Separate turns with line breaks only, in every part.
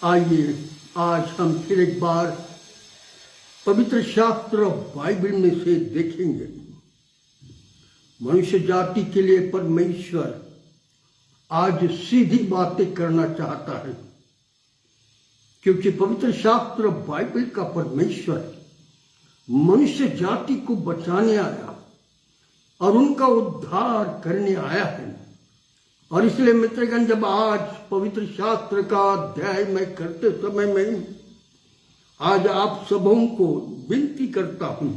आइए आज हम फिर एक बार पवित्र शास्त्र बाइबल में से देखेंगे। मनुष्य जाति के लिए परमेश्वर आज सीधी बातें करना चाहता है, क्योंकि पवित्र शास्त्र बाइबल का परमेश्वर मनुष्य जाति को बचाने आया और उनका उद्धार करने आया है। और इसलिए मित्रगण, जब आज पवित्र शास्त्र का अध्याय में करते समय में आज आप सबों को विनती करता हूं,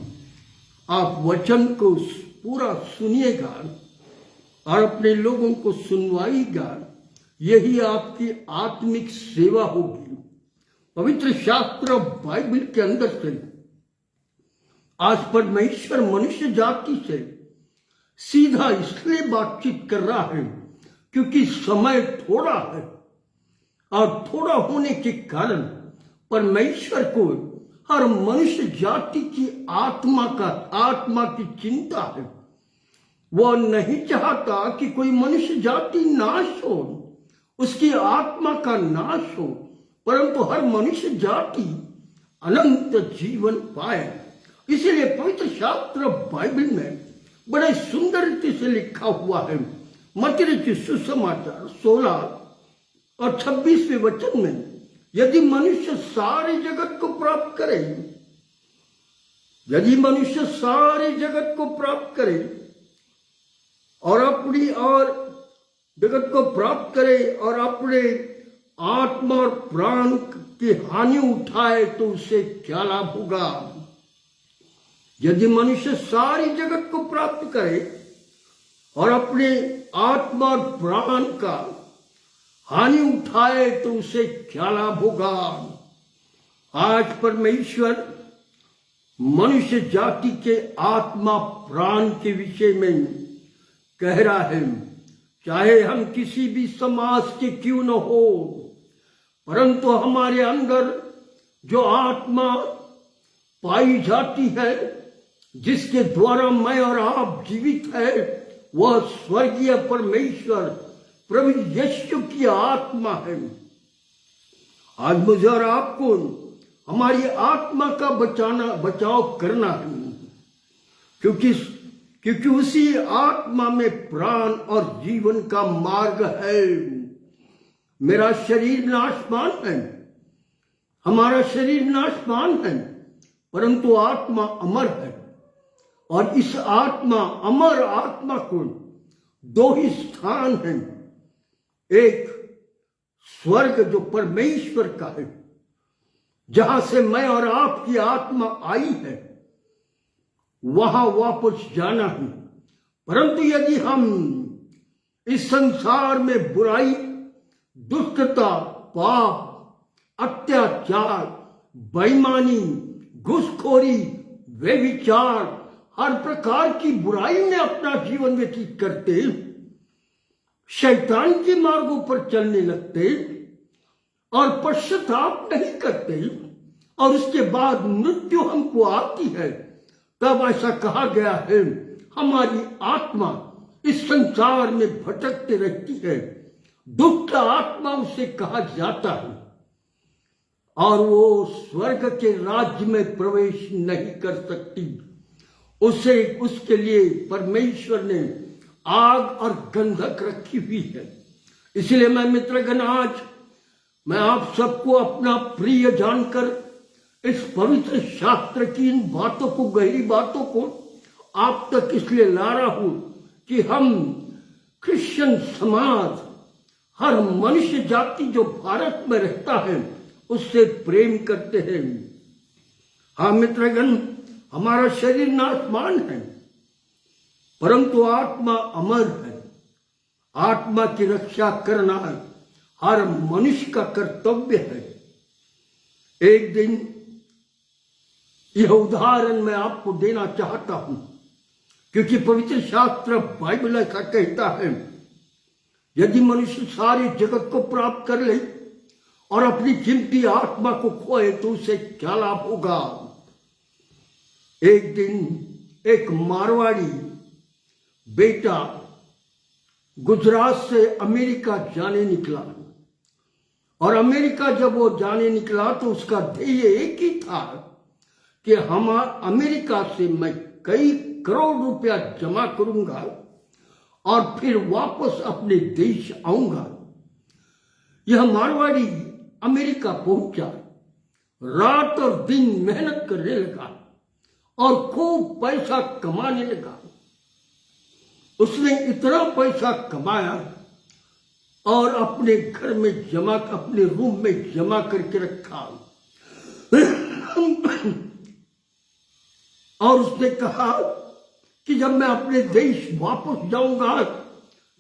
आप वचन को पूरा सुनिएगा और अपने लोगों को सुनवाइएगा। यही आपकी आत्मिक सेवा होगी। पवित्र शास्त्र बाइबल के अंदर से आज परमेश्वर मनुष्य जाति से सीधा इसलिए बातचीत कर रहा है क्योंकि समय थोड़ा है, और थोड़ा होने के कारण परमेश्वर को हर मनुष्य जाति की आत्मा की चिंता है। वह नहीं चाहता कि कोई मनुष्य जाति नाश हो, उसकी आत्मा का नाश हो, परंतु हर मनुष्य जाति अनंत जीवन पाए। इसीलिए पवित्र शास्त्र बाइबल में बड़े सुंदर रीति से लिखा हुआ है। मत्ती रचित सुसमाचार 16 और 26वें वचन में, यदि मनुष्य सारे जगत को प्राप्त करे, यदि मनुष्य सारे जगत को प्राप्त करे और अपनी और जगत को प्राप्त करे और अपने आत्मा और प्राण की हानि उठाए तो उसे क्या लाभ होगा। यदि मनुष्य सारी जगत को प्राप्त करे और अपने आत्मा और प्राण का हानि उठाए तो उसे क्या लाभ होगा। आज परमेश्वर मनुष्य जाति के आत्मा प्राण के विषय में कह रहा है, चाहे हम किसी भी समाज के क्यों न हो, परंतु हमारे अंदर जो आत्मा पाई जाती है, जिसके द्वारा मैं और आप जीवित है, वह स्वर्गीय परमेश्वर प्रभु यीशु की आत्मा है। आज मुझे और आपको हमारी आत्मा का बचाव करना है, क्योंकि उसी आत्मा में प्राण और जीवन का मार्ग है। मेरा शरीर नाशवान है, हमारा शरीर नाशवान है, परंतु आत्मा अमर है। और इस अमर आत्मा को दो ही स्थान हैं। एक स्वर्ग जो परमेश्वर का है, जहां से मैं और आपकी आत्मा आई है, वहां वापस जाना है। परंतु यदि हम इस संसार में बुराई, दुष्टता, पाप, अत्याचार, बेईमानी, घूसखोरी, व्यभिचार, हर प्रकार की बुराई में अपना जीवन व्यतीत करते, शैतान के मार्गों पर चलने लगते और पश्चाताप नहीं करते, और उसके बाद मृत्यु हमको आती है, तब ऐसा कहा गया है हमारी आत्मा इस संसार में भटकते रहती है। दुष्ट आत्मा उसे कहा जाता है, और वो स्वर्ग के राज्य में प्रवेश नहीं कर सकती। उसके लिए परमेश्वर ने आग और गंधक रखी हुई है। इसलिए मैं मित्रगण, आज मैं आप सबको अपना प्रिय जानकर इस पवित्र शास्त्र की इन बातों को, गहरी बातों को आप तक इसलिए ला रहा हूं कि हम क्रिश्चियन समाज, हर मनुष्य जाति जो भारत में रहता है, उससे प्रेम करते हैं। हाँ मित्रगण, हमारा शरीर नाशवान है, परंतु आत्मा अमर है। आत्मा की रक्षा करना हर मनुष्य का कर्तव्य है। एक दिन यह उदाहरण मैं आपको देना चाहता हूं, क्योंकि पवित्र शास्त्र बाइबल ऐसा कहता है, यदि मनुष्य सारे जगत को प्राप्त कर ले और अपनी कीमती आत्मा को खोए तो उसे क्या लाभ होगा। एक दिन एक मारवाड़ी बेटा गुजरात से अमेरिका जाने निकला। और अमेरिका जब वो जाने निकला तो उसका ध्येय एक ही था कि हम अमेरिका से मैं कई करोड़ रुपया जमा करूंगा और फिर वापस अपने देश आऊंगा। यह मारवाड़ी अमेरिका पहुंचा, रात और दिन मेहनत करने लगा और खूब पैसा कमाने लगा। उसने इतना पैसा कमाया और अपने घर में जमा, अपने रूम में जमा करके रखा। और उसने कहा कि जब मैं अपने देश वापस जाऊंगा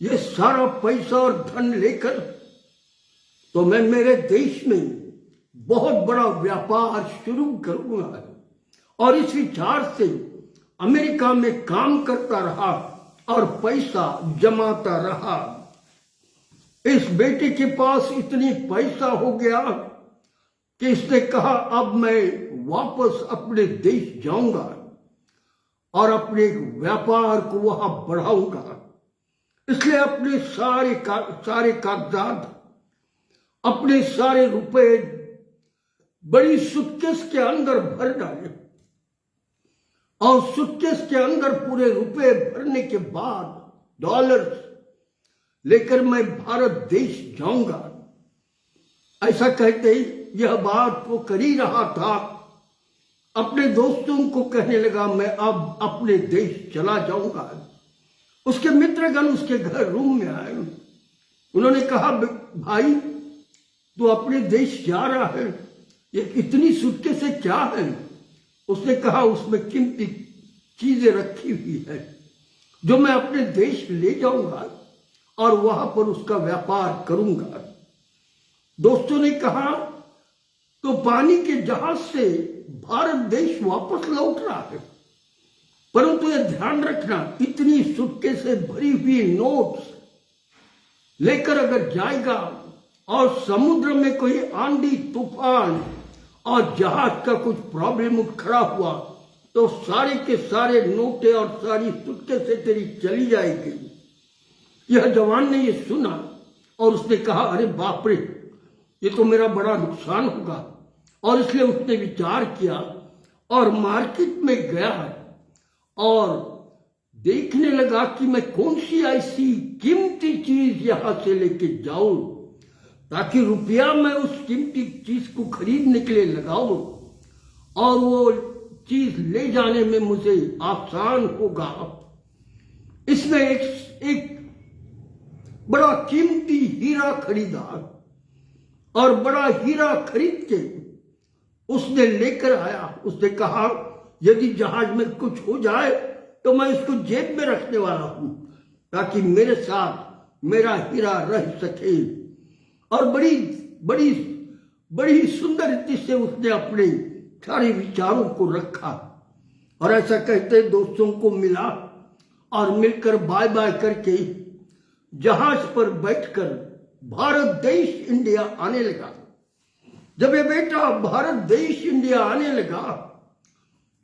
ये सारा पैसा और धन लेकर, तो मैं मेरे देश में बहुत बड़ा व्यापार शुरू करूंगा। और इस विचार से अमेरिका में काम करता रहा और पैसा जमाता रहा। इस बेटे के पास इतनी पैसा हो गया कि इसने कहा अब मैं वापस अपने देश जाऊंगा और अपने व्यापार को वहां बढ़ाऊंगा। इसलिए अपने सारे कागजात, अपने सारे रुपए बड़ी सूटकेस के अंदर भर डाले और सूटकेस के अंदर पूरे रुपए भरने के बाद डॉलर्स लेकर मैं भारत देश जाऊंगा। ऐसा कहते ही यह बात वो कर ही रहा था, अपने दोस्तों को कहने लगा मैं अब अपने देश चला जाऊंगा। उसके मित्रगण उसके घर रूम में आए। उन्होंने कहा भाई तू अपने देश जा रहा है, ये इतनी सूटकेस क्या है? उसने कहा उसमें कीमती चीजें रखी हुई है जो मैं अपने देश ले जाऊंगा और वहां पर उसका व्यापार करूंगा। दोस्तों ने कहा तो पानी के जहाज से भारत देश वापस लौट रहा है, परंतु यह ध्यान रखना इतनी सूटकेस से भरी हुई नोट्स लेकर अगर जाएगा और समुद्र में कोई आंधी तूफान और जहाज का कुछ प्रॉब्लम खड़ा हुआ तो सारे के सारे नोटे और सारी सूटकेसें तेरी चली जाएगी। यह जवान ने यह सुना और उसने कहा अरे बाप रे, ये तो मेरा बड़ा नुकसान होगा। और इसलिए उसने विचार किया और मार्केट में गया और देखने लगा कि मैं कौन सी ऐसी कीमती चीज यहां से लेके जाऊं ताकि रुपया मैं उस कीमती चीज को खरीदने के लिए लगाऊं और वो चीज ले जाने में मुझे आसान होगा। इसमें एक बड़ा कीमती हीरा खरीदा और बड़ा हीरा खरीद के उसने लेकर आया। उसने कहा यदि जहाज में कुछ हो जाए तो मैं इसको जेब में रखने वाला हूं ताकि मेरे साथ मेरा हीरा रह सके। और बड़ी बड़ी बड़ी सुंदर रीति से उसने अपने सारे विचारों को रखा और ऐसा कहते दोस्तों को मिला और मिलकर बाय बाय करके जहाज पर बैठकर भारत देश इंडिया आने लगा। जब ये बेटा भारत देश इंडिया आने लगा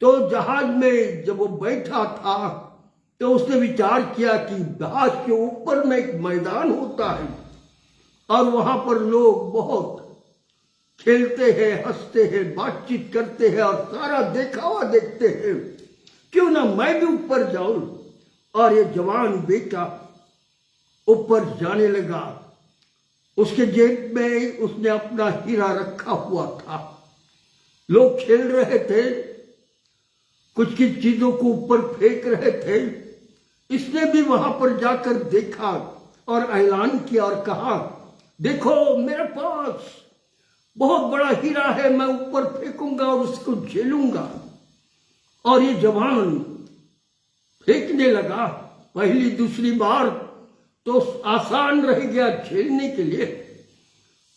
तो जहाज में जब वो बैठा था तो उसने विचार किया कि जहाज के ऊपर में एक मैदान होता है और वहां पर लोग बहुत खेलते हैं, हंसते हैं, बातचीत करते हैं और सारा देखावा देखते हैं, क्यों ना मैं भी ऊपर जाऊं। और ये जवान बेटा ऊपर जाने लगा। उसके जेब में उसने अपना हीरा रखा हुआ था। लोग खेल रहे थे, कुछ कुछ चीजों को ऊपर फेंक रहे थे। इसने भी वहां पर जाकर देखा और ऐलान किया और कहा देखो मेरे पास बहुत बड़ा हीरा है, मैं ऊपर फेंकूंगा और उसको झेलूंगा। और ये जवान फेंकने लगा। पहली दूसरी बार तो आसान रह गया झेलने के लिए,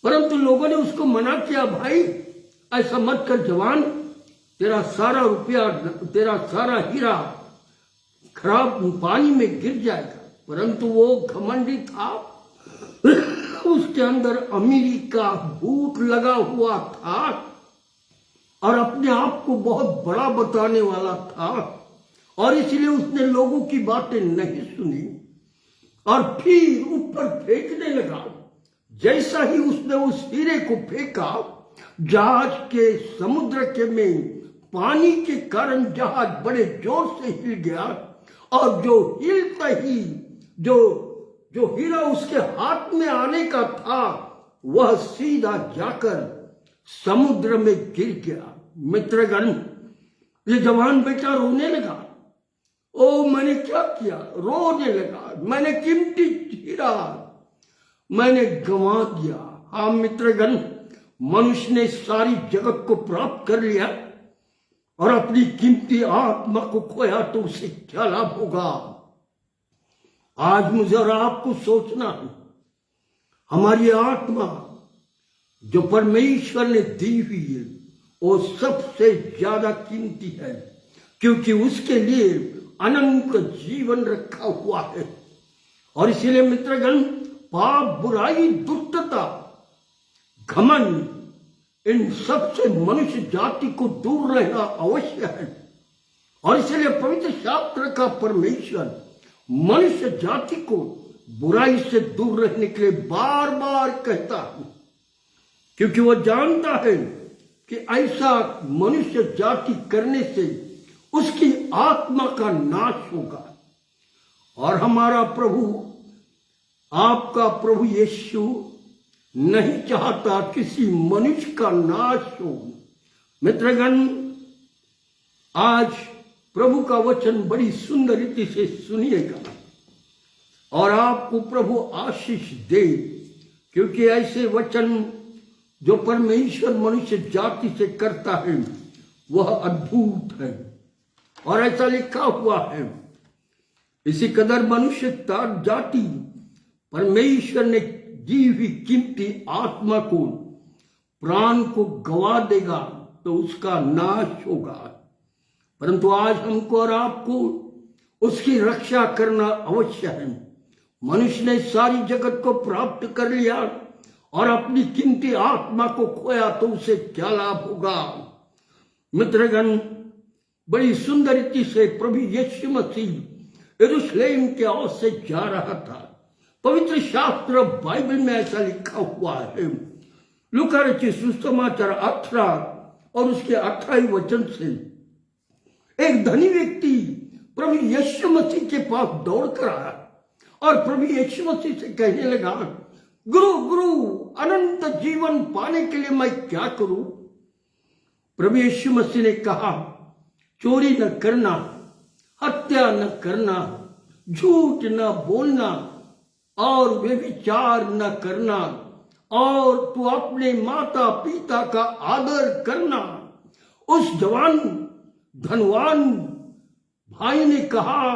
परंतु लोगों ने उसको मना किया भाई ऐसा मत कर जवान, तेरा सारा रुपया, तेरा सारा हीरा खराब पानी में गिर जाएगा। परंतु वो घमंडी था, उसके अंदर अमीरी का भूत लगा हुआ था और अपने आप को बहुत बड़ा बताने वाला था और इसलिए उसने लोगों की बातें नहीं सुनी और फिर ऊपर फेंकने लगा। जैसा ही उसने उस हीरे को फेंका, जहाज के समुद्र के में पानी के कारण जहाज बड़े जोर से हिल गया, और जो हिलता ही जो जो हीरा उसके हाथ में आने का था वह सीधा जाकर समुद्र में गिर गया। मित्रगण, ये जवान बेटा रोने लगा। ओ मैंने क्या किया, रोने लगा। मैंने कीमती हीरा मैंने गंवा दिया। हाँ मित्रगण, मनुष्य ने सारी जगत को प्राप्त कर लिया और अपनी कीमती आत्मा को खोया तो उसे क्या लाभ होगा। आज मुझे और आपको सोचना है, हमारी आत्मा जो परमेश्वर ने दी हुई है वो सबसे ज्यादा कीमती है, क्योंकि उसके लिए अनंत जीवन रखा हुआ है। और इसीलिए मित्रगण, पाप, बुराई, दुष्टता, घमंड, इन सब से मनुष्य जाति को दूर रहना अवश्य है। और इसलिए पवित्र शास्त्र का परमेश्वर मनुष्य जाति को बुराई से दूर रहने के लिए बार बार कहता है, क्योंकि वह जानता है कि ऐसा मनुष्य जाति करने से उसकी आत्मा का नाश होगा। और हमारा प्रभु, आपका प्रभु यीशु नहीं चाहता किसी मनुष्य का नाश हो। मित्रगण, आज प्रभु का वचन बड़ी सुंदर रीति से सुनिएगा और आपको प्रभु आशीष दे, क्योंकि ऐसे वचन जो परमेश्वर मनुष्य जाति से करता है वह अद्भुत है। और ऐसा लिखा हुआ है, इसी कदर मनुष्य जाति परमेश्वर ने दी हुई कीमती आत्मा को, प्राण को गवा देगा तो उसका नाश होगा। परंतु आज हमको और आपको उसकी रक्षा करना अवश्य है। मनुष्य ने सारी जगत को प्राप्त कर लिया और अपनी कीमती आत्मा को खोया तो उसे क्या लाभ होगा। मित्रगण, बड़ी सुंदर रीति से प्रभु यीशु मसीह यरूशलेम के ओर से जा रहा था। पवित्र शास्त्र बाइबल में ऐसा लिखा हुआ है, लूका रचित सुसमाचार 18 और उसके 18 वचन से, एक धनी व्यक्ति प्रभु यीशु मसीह के पास दौड़ कर आया और प्रभु यीशु मसीह से कहने लगा, गुरु गुरु, अनंत जीवन पाने के लिए मैं क्या करूं। प्रभु यीशु मसीह ने कहा, चोरी न करना, हत्या न करना, झूठ न बोलना और व्यभिचार न करना, और तू अपने माता पिता का आदर करना। उस जवान धनवान भाई ने कहा,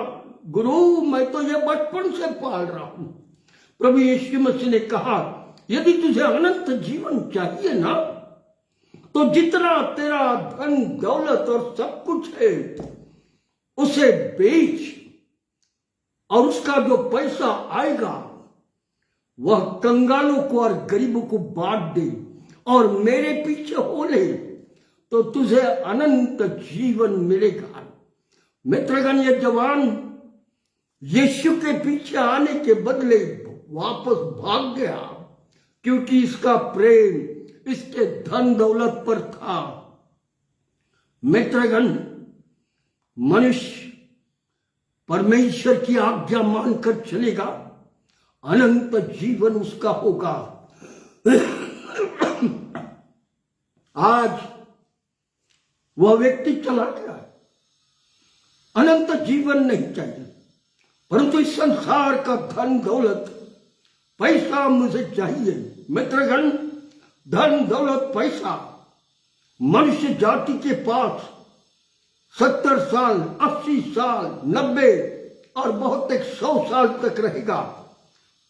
गुरु मैं तो ये बचपन से पाल रहा हूं। प्रभु यीशु मसीह ने कहा, यदि तुझे अनंत जीवन चाहिए ना, तो जितना तेरा धन दौलत और सब कुछ है उसे बेच और उसका जो पैसा आएगा वह कंगालों को और गरीबों को बांट दे और मेरे पीछे हो ले, तो तुझे अनंत जीवन मिलेगा। मित्रगण, ये जवान यीशु के पीछे आने के बदले वापस भाग गया, क्योंकि इसका प्रेम इसके धन दौलत पर था। मित्रगण, मनुष्य परमेश्वर की आज्ञा मानकर चलेगा, अनंत जीवन उसका होगा। आज वह व्यक्ति चला गया, अनंत जीवन नहीं चाहिए, परंतु इस संसार का धन दौलत पैसा मुझे चाहिए। मित्रगण, धन दौलत पैसा मनुष्य जाति के पास 70 साल, 80 साल, 90 और बहुत एक 100 साल तक रहेगा,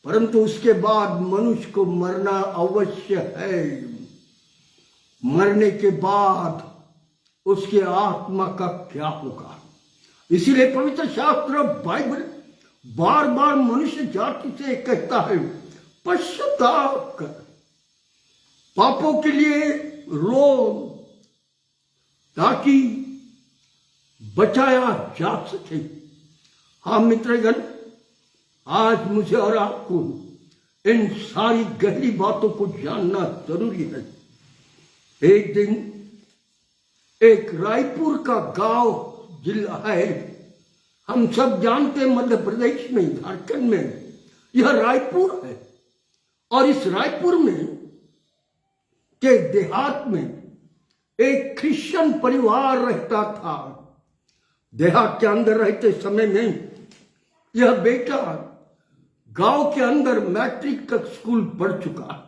परंतु उसके बाद मनुष्य को मरना अवश्य है। मरने के बाद उसके आत्मा का क्या होगा। इसीलिए पवित्र शास्त्र बाइबल बार बार मनुष्य जाति से कहता है, पश्चाताप कर, पापों के लिए रो, ताकि बचाया जा सके। हाँ मित्रगण, आज मुझे और आपको इन सारी गहरी बातों को जानना जरूरी है। एक दिन एक रायपुर का गांव जिला है, हम सब जानते मध्य प्रदेश में, झारखंड में यह रायपुर है। और इस रायपुर में के देहात में एक क्रिश्चियन परिवार रहता था। देहात के अंदर रहते समय में यह बेटा गांव के अंदर मैट्रिक तक स्कूल पढ़ चुका।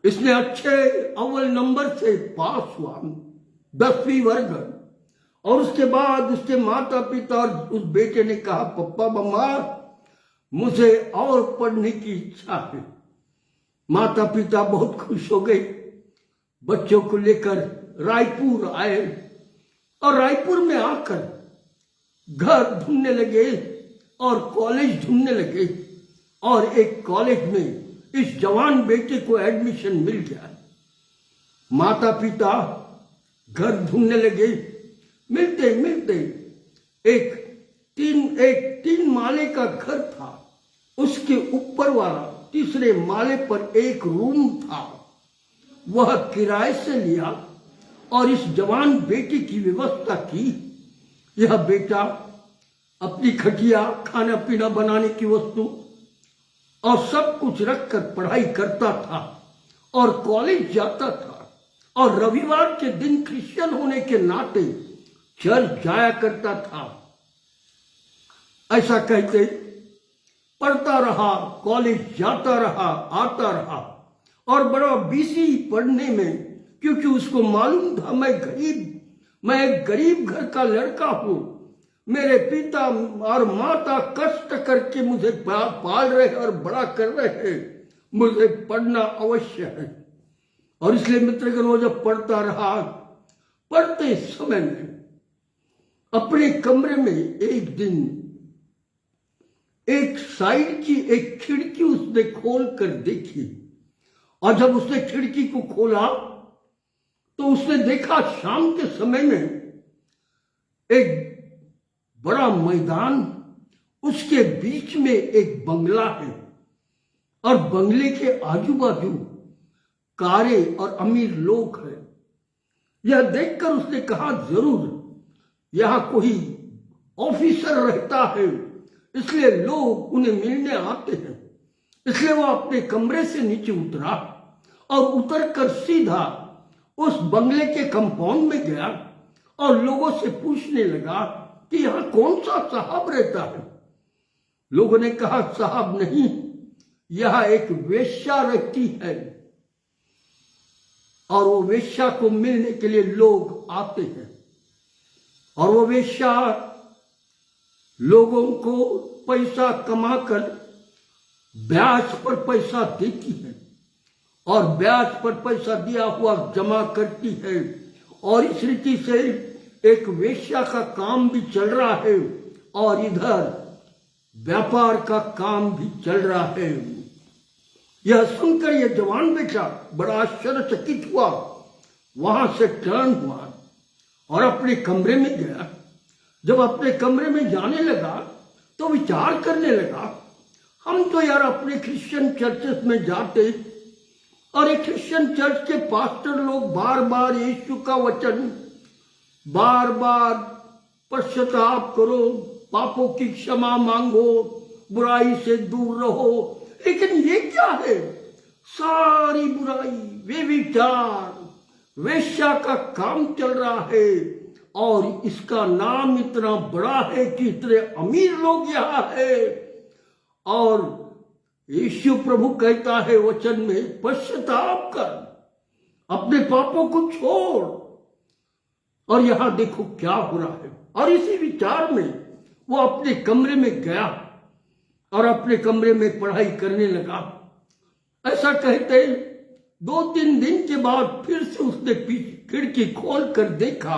इसने अच्छे अव्वल नंबर से पास हुआ, 10वीं वर्ग। और उसके बाद उसके माता पिता और उस बेटे ने कहा, पप्पा मम्मा मुझे और पढ़ने की इच्छा है। माता पिता बहुत खुश हो गए, बच्चों को लेकर रायपुर आए और रायपुर में आकर घर ढूंढने लगे और कॉलेज ढूंढने लगे। और एक कॉलेज में इस जवान बेटे को एडमिशन मिल गया। माता पिता घर ढूंढने लगे, मिलते मिलते एक तीन माले का घर था। उसके ऊपर वाला तीसरे माले पर एक रूम था, वह किराए से लिया और इस जवान बेटे की व्यवस्था की। यह बेटा अपनी खटिया, खाना पीना बनाने की वस्तु और सब कुछ रखकर पढ़ाई करता था और कॉलेज जाता था। और रविवार के दिन क्रिश्चियन होने के नाते चर्च जाया करता था। ऐसा कहते पढ़ता रहा, कॉलेज जाता रहा, आता रहा और बड़ा बिजी पढ़ने में, क्योंकि उसको मालूम था मैं एक गरीब घर का लड़का हूं। मेरे पिता और माता कष्ट करके मुझे पाल रहे और बड़ा कर रहे हैं, मुझे पढ़ना अवश्य है। और इसलिए मित्रगण वो जब पढ़ता रहा, पढ़ते समय में अपने कमरे में एक दिन एक साइड की एक खिड़की उसने खोल कर देखी। और जब उसने खिड़की को खोला तो उसने देखा शाम के समय में एक बड़ा मैदान, उसके बीच में एक बंगला है और बंगले के आजू बाजू कारें और अमीर लोग हैं। यह देखकर उसने कहा, जरूर यहां कोई ऑफिसर रहता है, इसलिए लोग उन्हें मिलने आते हैं। इसलिए वो अपने कमरे से नीचे उतरा और उतरकर सीधा उस बंगले के कंपाउंड में गया और लोगों से पूछने लगा कि यहां कौन सा साहब रहता है। लोगों ने कहा, साहब नहीं, यह एक वेश्या रहती है और वो वेश्या को मिलने के लिए लोग आते हैं। और वो वेश्या लोगों को पैसा कमाकर ब्याज पर पैसा देती है और ब्याज पर पैसा दिया हुआ जमा करती है। और इस रीति से एक वेश्या का काम भी चल रहा है और इधर व्यापार का काम भी चल रहा है। यह सुनकर यह जवान बेटा बड़ा आश्चर्यचकित हुआ, वहां से टर्न हुआ और अपने कमरे में गया। जब अपने कमरे में जाने लगा तो विचार करने लगा, हम तो यार अपने क्रिश्चियन चर्चेस में जाते और एक क्रिश्चियन चर्च के पास्टर लोग बार बार यीशु का वचन, बार बार पश्चाताप करो, पापों की क्षमा मांगो, बुराई से दूर रहो, लेकिन ये क्या है? सारी बुराई, व्यभिचार, वेश्या का काम चल रहा है और इसका नाम इतना बड़ा है कि इतने अमीर लोग यहाँ है। और यीशु प्रभु कहता है वचन में, पश्चाताप कर, अपने पापों को छोड़। और यहां देखो क्या हो रहा है। और इसी विचार में वो अपने कमरे में गया और अपने कमरे में पढ़ाई करने लगा। ऐसा कहते 2-3 दिन के बाद फिर से उसने खिड़की खोल कर देखा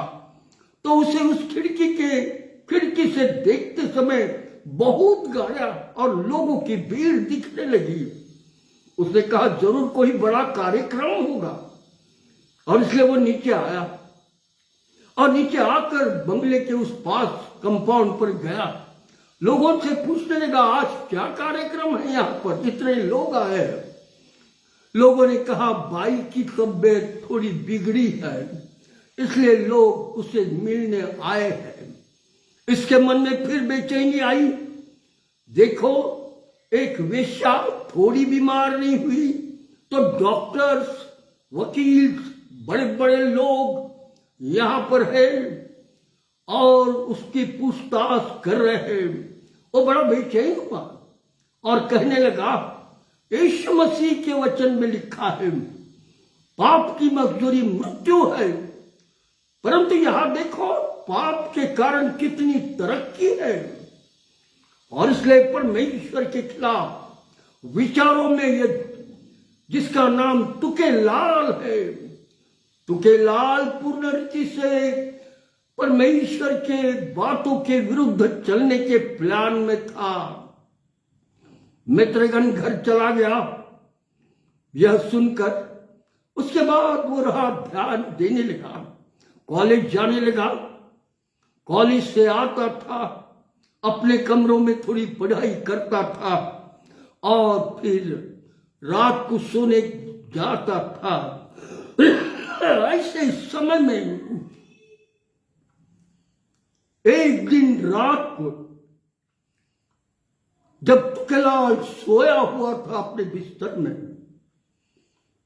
तो उसे उस खिड़की से देखते समय बहुत गाया और लोगों की भीड़ दिखने लगी। उसने कहा, जरूर कोई बड़ा कार्यक्रम होगा। और इसलिए वो नीचे आया और नीचे आकर बंगले के उस पास कंपाउंड पर गया लोगों से पूछने लगा आज क्या कार्यक्रम है यहाँ पर, इतने लोग आए हैं। लोगों ने कहा बाई की तबीयत थोड़ी बिगड़ी है, इसलिए लोग उसे मिलने आए हैं। इसके मन में फिर बेचैनी आई। देखो, एक वेश्या थोड़ी बीमार नहीं हुई तो डॉक्टर्स, वकील, बड़े बड़े लोग यहां पर है और उसकी पूछताछ कर रहे हैं। वो बड़ा बेचैन हुआ और कहने लगा यीशु मसीह के वचन में लिखा है पाप की मजदूरी मृत्यु है, परंतु यहां देखो पाप के कारण कितनी तरक्की है। और इसलिए परमेश्वर के खिलाफ विचारों में ये जिसका नाम तुकेलाल है, तुकेलाल पूर्ण रीति से परमेश्वर के बातों के विरुद्ध चलने के प्लान में था। मित्रगण घर चला गया यह सुनकर। उसके बाद वो रहा ध्यान देने लगा, कॉलेज जाने लगा। कॉलेज से आता था, अपने कमरों में थोड़ी पढ़ाई करता था और फिर रात को सोने जाता था। ऐसे समय में एक दिन रात को जब तुकेलाल सोया हुआ था अपने बिस्तर में,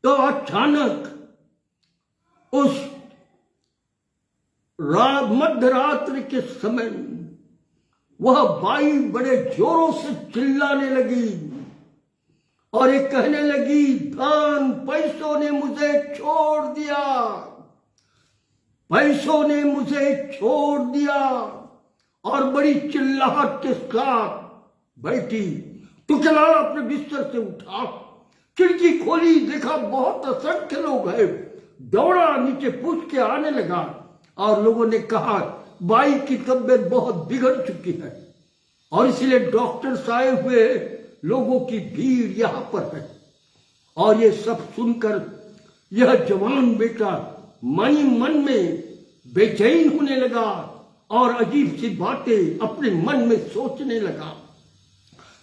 तो अचानक उस मध्य रात्रि के समय वह बाई बड़े जोरों से चिल्लाने लगी और ये कहने लगी धन पैसों ने मुझे छोड़ दिया, पैसों ने मुझे छोड़ दिया। और बड़ी चिल्लाहट के साथ बैठी। तुकेलाल अपने बिस्तर से उठा, खिड़की खोली, देखा बहुत असंख्य लोग हैं। दौड़ा नीचे पूछ के आने लगा और लोगों ने कहा बाई की तबीयत बहुत बिगड़ चुकी है और इसलिए डॉक्टर्स आए हुए, लोगों की भीड़ यहां पर है। और ये सब सुनकर यह जवान बेटा मन ही मन में बेचैन होने लगा और अजीब सी बातें अपने मन में सोचने लगा।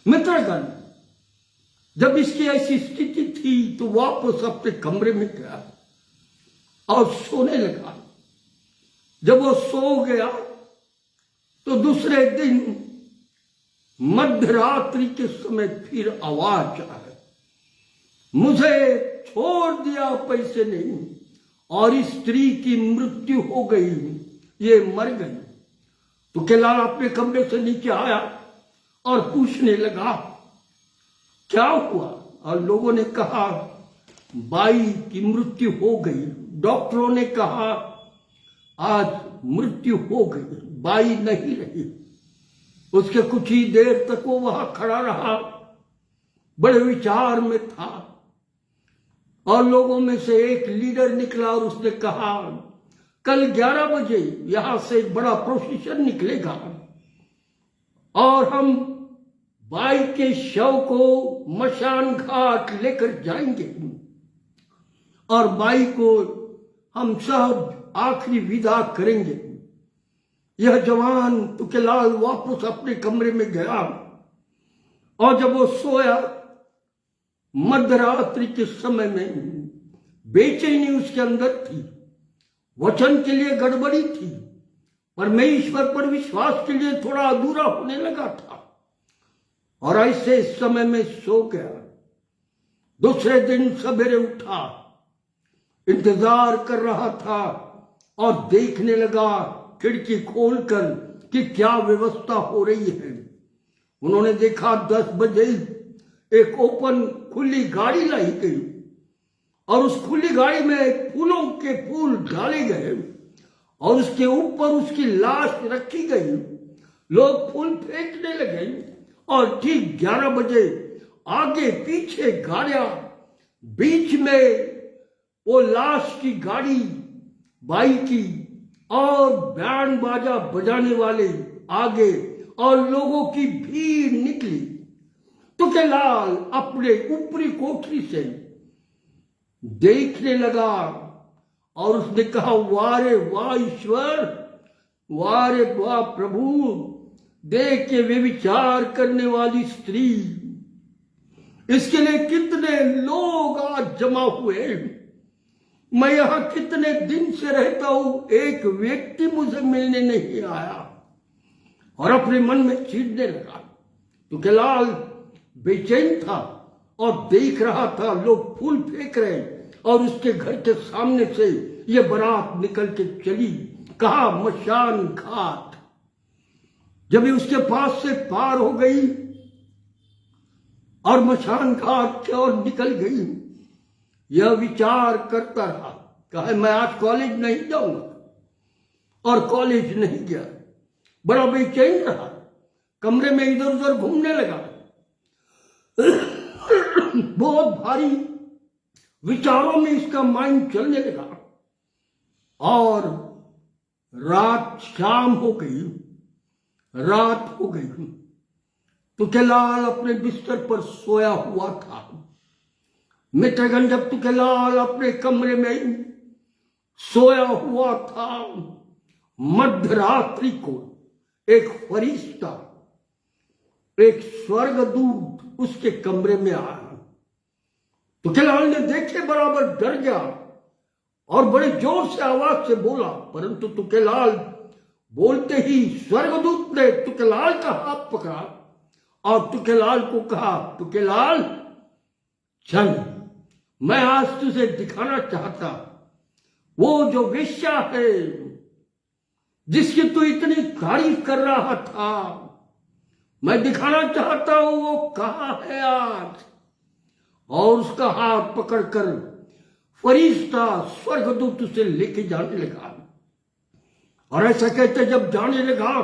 मित्रगण, जब इसकी ऐसी स्थिति थी तो वापस अपने कमरे में गया और सोने लगा। जब वो सो गया तो दूसरे दिन मध्य रात्रि के समय फिर आवाज आए, मुझे छोड़ दिया, पैसे नहीं, और स्त्री की मृत्यु हो गई, ये मर गई। तुकेलाल अपने कमरे से नीचे आया और पूछने लगा क्या हुआ। और लोगों ने कहा बाई की मृत्यु हो गई। डॉक्टरों ने कहा आज मृत्यु हो गई, बाई नहीं रही। उसके कुछ ही देर तक वो वहां खड़ा रहा, बड़े विचार में था। और लोगों में से एक लीडर निकला और उसने कहा कल 11 बजे यहां से एक बड़ा प्रोसेशन निकलेगा और हम बाई के शव को मशान घाट लेकर जाएंगे और बाई को हम सब आखिरी विदा करेंगे। यह जवान तुकेलाल वापस अपने कमरे में गया और जब वो सोया, मध्यरात्रि के समय में बेचैनी उसके अंदर थी, वचन के लिए गड़बड़ी थी, परमेश्वर पर विश्वास के लिए थोड़ा अधूरा होने लगा था और ऐसे समय में सो गया। दूसरे दिन सवेरे उठा, इंतजार कर रहा था और देखने लगा खिड़की खोलकर कि क्या व्यवस्था हो रही है। उन्होंने देखा 10 बजे एक ओपन खुली गाड़ी लाई गई और उस खुली गाड़ी में फूलों के फूल डाले गए और उसके ऊपर उसकी लाश रखी गई। लोग फूल फेंकने लगे और ठीक 11 बजे आगे पीछे गाड़ियां, बीच में वो लाश की गाड़ी बाई की और बैंड बाजा बजाने वाले आगे और लोगों की भीड़ निकली। तुकेलाल अपने ऊपरी कोठरी से देखने लगा और उसने कहा वारे वाह ईश्वर, वारे वाह प्रभु, देख के वे विचार करने वाली स्त्री, इसके लिए कितने लोग आज जमा हुए। मैं यहां कितने दिन से रहता हूं, एक व्यक्ति मुझे मिलने नहीं आया। और अपने मन में चीरने लगा। तो लाल बेचैन था और देख रहा था लोग फूल फेंक रहे और उसके घर के सामने से ये बारात निकल के चली। कहा मशान घाट। जब ये उसके पास से पार हो गई और मशान घाट की ओर निकल गई, यह विचार करता रहा, कहा मैं आज कॉलेज नहीं जाऊंगा। और कॉलेज नहीं गया, बड़ा बेचैन रहा, कमरे में इधर उधर घूमने लगा। बहुत भारी विचारों में इसका माइंड चलने लगा। और रात शाम हो गई, रात हो गई। तुकेलाल अपने बिस्तर पर सोया हुआ था। मित्रगण, जब तुकेलाल अपने कमरे में सोया हुआ था, मध्य रात्रि को एक फरिश्ता, एक स्वर्गदूत उसके कमरे में आया। तुकेलाल ने देखे बराबर डर गया और बड़े जोर से आवाज से बोला, परंतु तुकेलाल बोलते ही स्वर्गदूत ने तुकेलाल का हाथ पकड़ा और तुकेलाल को कहा, तुकेलाल चल, मैं आज तुझे दिखाना चाहता वो जो वेश्या है जिसकी तू इतनी तारीफ कर रहा था, मैं दिखाना चाहता हूं वो कहां है आज। और उसका हाथ पकड़कर फरिश्ता स्वर्गदूत उसे लेके जाने लगा। और ऐसा कहते जब जाने लगा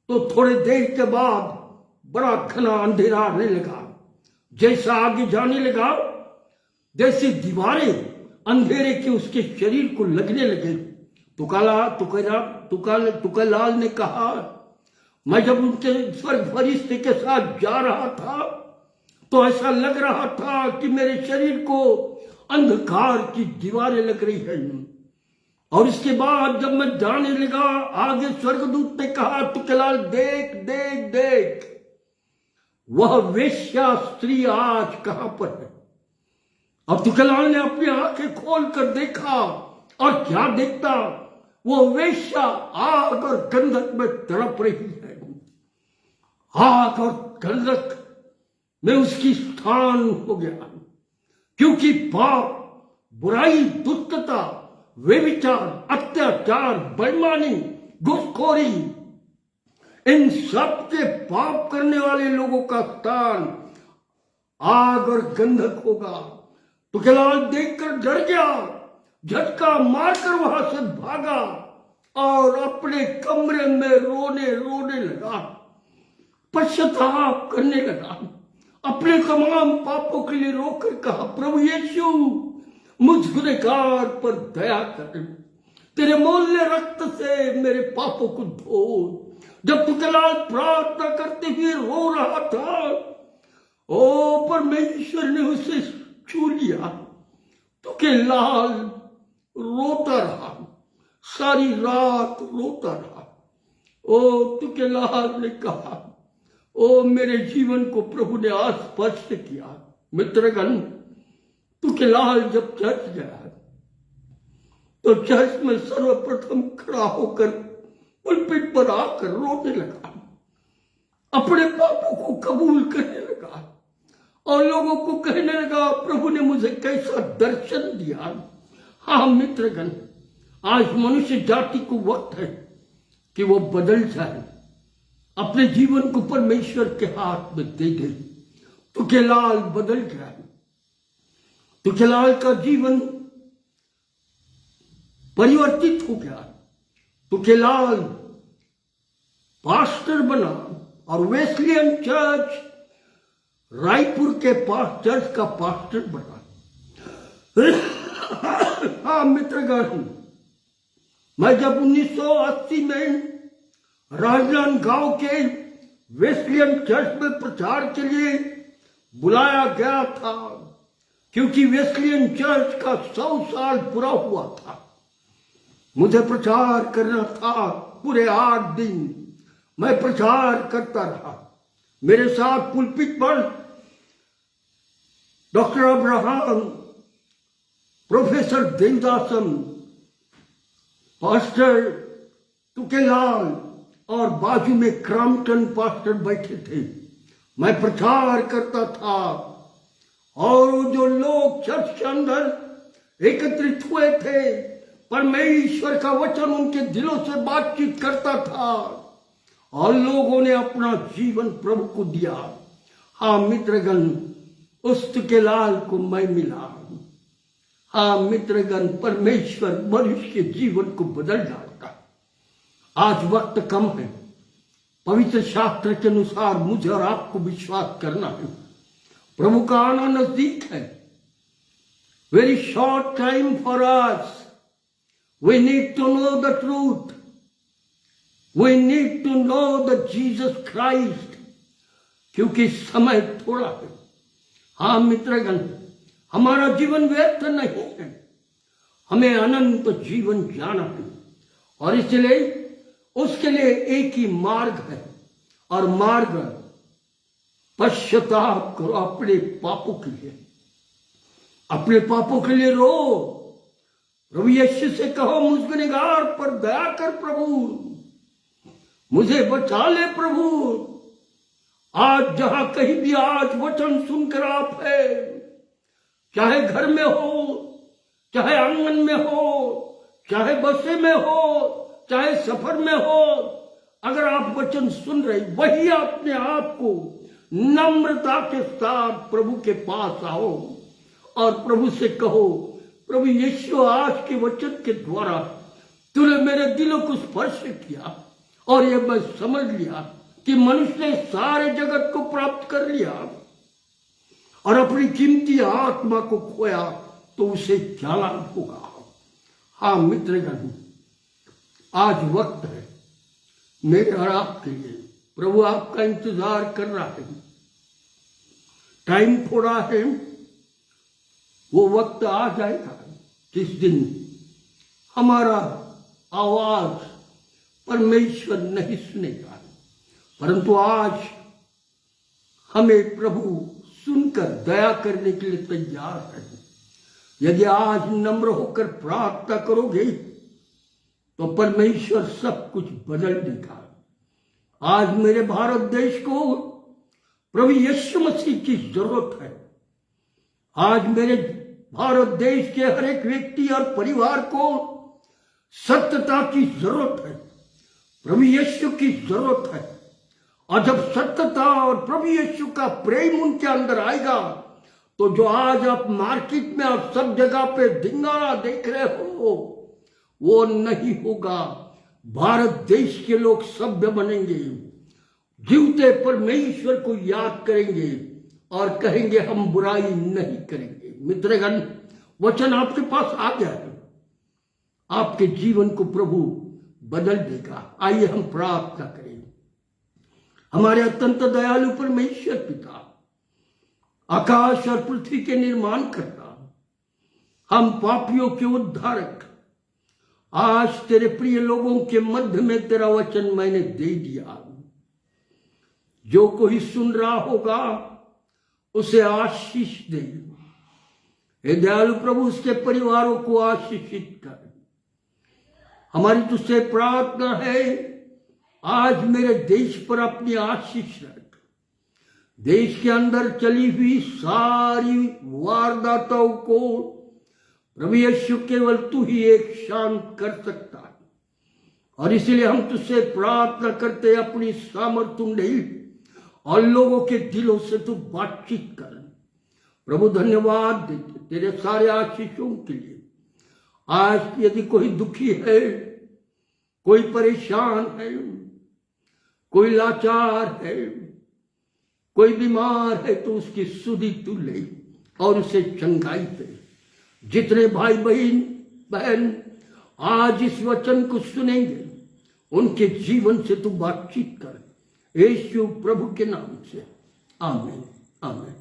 तो थोड़े देर के बाद बड़ा घना अंधेरा आने लगा। जैसा आगे जाने लगा, जैसे दीवारें अंधेरे के उसके शरीर को लगने लगे। तुकेलाल ने कहा, मैं जब उनके स्वर्ग फरिश्ते के साथ जा रहा था तो ऐसा लग रहा था कि मेरे शरीर को अंधकार की दीवारें लग रही हैं। और इसके बाद जब मैं जाने लगा, आगे स्वर्गदूत ने कहा, तुकेलाल देख देख देख, वह वेश्या स्त्री आज कहां पर है। अब तुकेलाल ने अपनी आंखें खोलकर देखा और क्या देखता, वो वेश्या आग और गंधक में तड़प रही है। आग और गंधक में उसकी स्थान हो गया, क्योंकि पाप, बुराई, दुष्टता, व्यभिचार, अत्याचार, बेईमानी, घूसखोरी, इन सब के पाप करने वाले लोगों का स्थान आग और गंधक होगा। तुकेलाल देखकर डर गया, झटका मारकर वहां से भागा और अपने कमरे में रोने रोने लगा, पश्चाताप करने लगा। अपने तमाम पापों के लिए रोकर कहा, प्रभु यीशु मुझ गुनहगार पर दया कर, तेरे मूल्य रक्त से मेरे पापों को धो। जब तुकेलाल प्रार्थना करते हुए रो रहा था, ओ परमेश्वर ने उसे छू लिया। तुकेलाल रोता रहा, सारी रात रोता रहा। ओ तुकेलाल ने कहा, ओ मेरे जीवन को प्रभु ने आज स्पर्श किया। मित्रगण, तुकेलाल जब चर्च गया तो चर्च में सर्वप्रथम खड़ा होकर पुलपिट पर आकर रोने लगा, अपने पापों को कबूल करने लगा और लोगों को कहने लगा, प्रभु ने मुझे कैसा दर्शन दिया। हाँ मित्रगण, आज मनुष्य जाति को वक्त है कि वो बदल जाए, अपने जीवन को परमेश्वर के हाथ में दे दे। तुकेलाल बदल गया। तुकेलाल का जीवन परिवर्तित हो गया। तुकेलाल पास्टर बना और वेस्लियन चर्च रायपुर के पास चर्च का पास्टर बना। हाँ मित्रगण, मैं जब 1980 में राजनांदगांव के वेस्लियन चर्च में प्रचार के लिए बुलाया गया था, क्योंकि वेस्लियन चर्च का 100 साल पूरा हुआ था। मुझे प्रचार करना था पूरे 8 दिन मैं प्रचार करता रहा। मेरे साथ पुलपिट पर डॉक्टर अब्राहम, प्रोफेसर देवदासम, पास्टर तुकेलाल और बाजू में क्रॉम्पटन पास्टर बैठे थे। मैं प्रचार करता था और जो लोग चर्च के अंदर एकत्रित हुए थे, परमेश्वर का वचन उनके दिलों से बातचीत करता था और लोगों ने अपना जीवन प्रभु को दिया। हाँ मित्रगण, उस तुकेलाल को मैं मिला। हाँ मित्रगण, परमेश्वर मनुष्य के जीवन को बदल डालता। आज वक्त कम है, पवित्र शास्त्र के अनुसार मुझे और आपको विश्वास करना है। प्रभु का आना नजदीक है। Very short time for us. We need to know the truth. We need to know the Jesus Christ, क्योंकि समय थोड़ा है। हाँ मित्रगण, हमारा जीवन व्यर्थ नहीं है, हमें अनंत जीवन जाना है और इसलिए उसके लिए एक ही मार्ग है और मार्ग पश्चाताप करो अपने पापों के लिए। अपने पापों के लिए रो। प्रभु यीशु से कहो, मुझ गुनहगार पर दया कर प्रभु, मुझे बचा ले प्रभु। आज जहां कहीं भी आज वचन सुनकर आप है, चाहे घर में हो, चाहे आंगन में हो, चाहे बसे में हो, चाहे सफर में हो, अगर आप वचन सुन रहे, वही अपने आप को नम्रता के साथ प्रभु के पास आओ और प्रभु से कहो, प्रभु यीशु, आज के वचन के द्वारा तूने मेरे दिलों को स्पर्श किया और ये मैं समझ लिया कि मनुष्य ने सारे जगत को प्राप्त कर लिया और अपनी कीमती आत्मा को खोया तो उसे क्या लाभ होगा। हाँ मित्रगण, आज वक्त है मेरे और आपके लिए। प्रभु आपका इंतजार कर रहा है। टाइम थोड़ा है, वो वक्त आ जाएगा जिस दिन हमारा आवाज परमेश्वर नहीं सुनेगा, परंतु आज हमें प्रभु सुनकर दया करने के लिए तैयार है। यदि आज नम्र होकर प्रार्थना करोगे तो परमेश्वर सब कुछ बदल देगा। आज मेरे भारत देश को प्रभु यीशु मसीह की जरूरत है। आज मेरे भारत देश के हर एक व्यक्ति और परिवार को सत्यता की जरूरत है, प्रभु यीशु की जरूरत है। और जब सत्यता और प्रभु यीशु का प्रेम उनके अंदर आएगा तो जो आज आप मार्केट में और सब जगह पे धिंगाना देख रहे हो वो नहीं होगा। भारत देश के लोग सभ्य बनेंगे, जीवते परमेश्वर को याद करेंगे और कहेंगे हम बुराई नहीं करेंगे। मित्रगण, वचन आपके पास आ गया है, आपके जीवन को प्रभु बदल देगा। आइए हम प्रार्थना करें। हमारे अत्यंत दयालु परमेश्वर पिता, आकाश और पृथ्वी के निर्माण करता, हम पापियों के उद्धारक, आज तेरे प्रिय लोगों के मध्य में तेरा वचन मैंने दे दिया। जो कोई सुन रहा होगा उसे आशीष दे। हे दयालु प्रभु, उसके परिवारों को आशीषित कर। हमारी तुझसे प्रार्थना है, आज मेरे देश पर अपनी आशीष रख। देश के अंदर चली हुई सारी वारदातों को प्रभु यीशु केवल तू ही एक शांत कर सकता है और इसलिए हम तुझसे प्रार्थना करते, अपनी सामर्थ्य नहीं और लोगों के दिलों से तू बातचीत कर। प्रभु धन्यवाद देते तेरे सारे आशीषों के लिए। आज यदि कोई दुखी है, कोई परेशान है, कोई लाचार है, कोई बीमार है, तो उसकी सुधि तू ले और उसे चंगाई दे। जितने भाई बहन आज इस वचन को सुनेंगे उनके जीवन से तू बातचीत कर, यीशु प्रभु के नाम से। आमीन, आमीन।